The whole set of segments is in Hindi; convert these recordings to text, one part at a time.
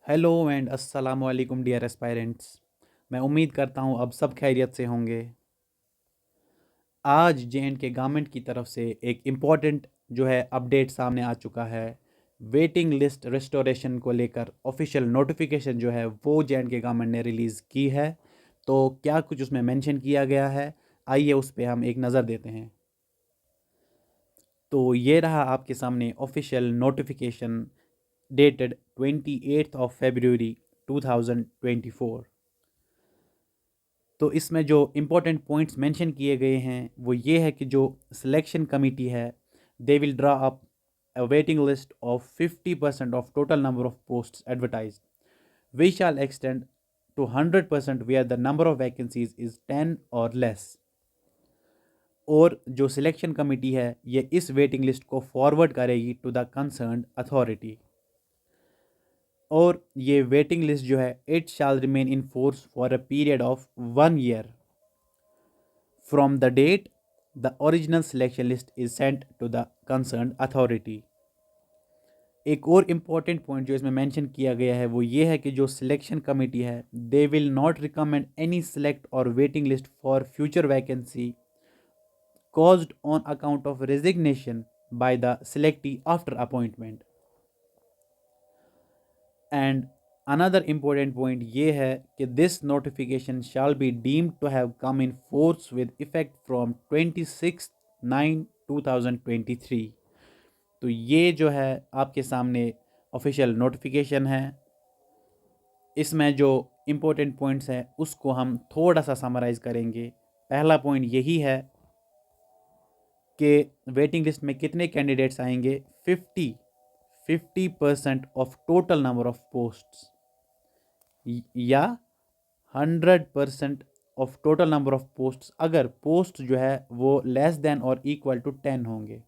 हेलो एंड अस्सलाम वालेकुम डियर एस्पायरेंट्स। मैं उम्मीद करता हूँ अब सब खैरियत से होंगे। आज जे.एंड.के गवर्नमेंट की तरफ से एक इम्पॉर्टेंट जो है अपडेट सामने आ चुका है। वेटिंग लिस्ट रिस्टोरेशन को लेकर ऑफिशियल नोटिफिकेशन जो है वो जे.एंड.के गवर्नमेंट ने रिलीज़ की है। तो क्या कुछ उसमें मेंशन किया गया है, आइए उस पर हम एक नज़र देते हैं। तो ये रहा आपके सामने ऑफिशियल नोटिफिकेशन डेटेड 28 फरवरी 2024। तो इसमें जो इम्पोर्टेंट पॉइंट्स मेंशन किए गए हैं वो ये है कि जो सिलेक्शन कमेटी है they will draw up a waiting list of 50% of total number of posts advertised, which shall extend to 100% where the number of vacancies is 10 or less। और जो सिलेक्शन कमेटी है ये इस वेटिंग लिस्ट को फॉरवर्ड करेगी टू द कंसर्न्ड अथॉरिटी। और ये वेटिंग लिस्ट जो है it shall remain in force for a period of 1 year from the date the original selection list is sent to the concerned authority। एक और इम्पॉर्टेंट पॉइंट जो इसमें मेंशन किया गया है वो ये है कि जो सिलेक्शन कमेटी है they will not recommend any select और waiting list for future vacancy caused on account of resignation by the selectee after appointment। And another important point ये है कि this notification shall be deemed to have come in force with effect from 26/9/2023। तो ये जो है आपके सामने ऑफिशियल नोटिफिकेशन है। इसमें जो इम्पोर्टेंट पॉइंट्स हैं उसको हम थोड़ा सा समराइज़ करेंगे। पहला पॉइंट यही है कि वेटिंग लिस्ट में कितने कैंडिडेट्स आएंगे, 50% of total number of posts या 100% of total number of posts अगर पोस्ट जो है वो लेस देन और इक्वल टू 10 होंगे।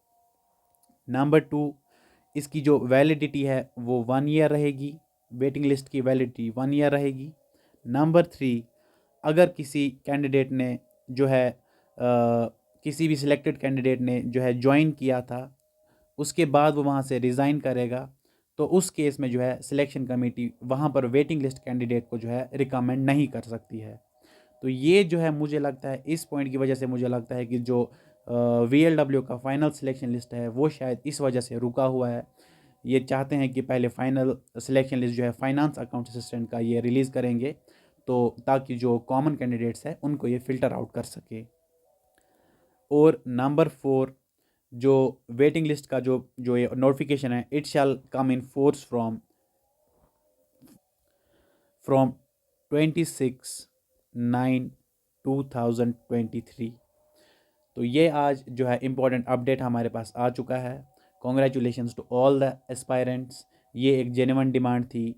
नंबर 2, इसकी जो वैलिडिटी है वो 1 year रहेगी। वेटिंग लिस्ट की वैलिडिटी 1 year रहेगी। नंबर 3, अगर किसी कैंडिडेट ने जो है किसी भी सिलेक्टेड कैंडिडेट ने जो है ज्वाइन किया था उसके बाद वो वहाँ से रिज़ाइन करेगा तो उस केस में जो है सिलेक्शन कमेटी वहाँ पर वेटिंग लिस्ट कैंडिडेट को जो है रिकमेंड नहीं कर सकती है। तो ये जो है मुझे लगता है इस पॉइंट की वजह से मुझे लगता है कि जो VLW का फाइनल सिलेक्शन लिस्ट है वो शायद इस वजह से रुका हुआ है। ये चाहते हैं कि पहले फाइनल सिलेक्शन लिस्ट जो है फाइनेंस अकाउंट असिस्टेंट का ये रिलीज़ करेंगे तो ताकि जो कॉमन कैंडिडेट्स हैं उनको ये फ़िल्टर आउट कर सके। और नंबर 4, जो वेटिंग लिस्ट का जो ये नोटिफिकेशन है it shall come in force from 26/9/2023। तो ये आज जो है इम्पोर्टेंट अपडेट हमारे पास आ चुका है। Congratulations to all the aspirants. ये एक जेन्युइन डिमांड थी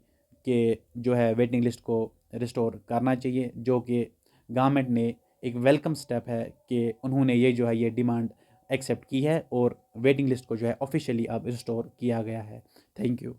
कि जो है वेटिंग लिस्ट को रिस्टोर करना चाहिए, जो कि गवर्नमेंट ने एक वेलकम स्टेप है कि उन्होंने ये जो है ये डिमांड एक्सेप्ट की है और वेटिंग लिस्ट को जो है ऑफिशियली अब रिस्टोर किया गया है। Thank you.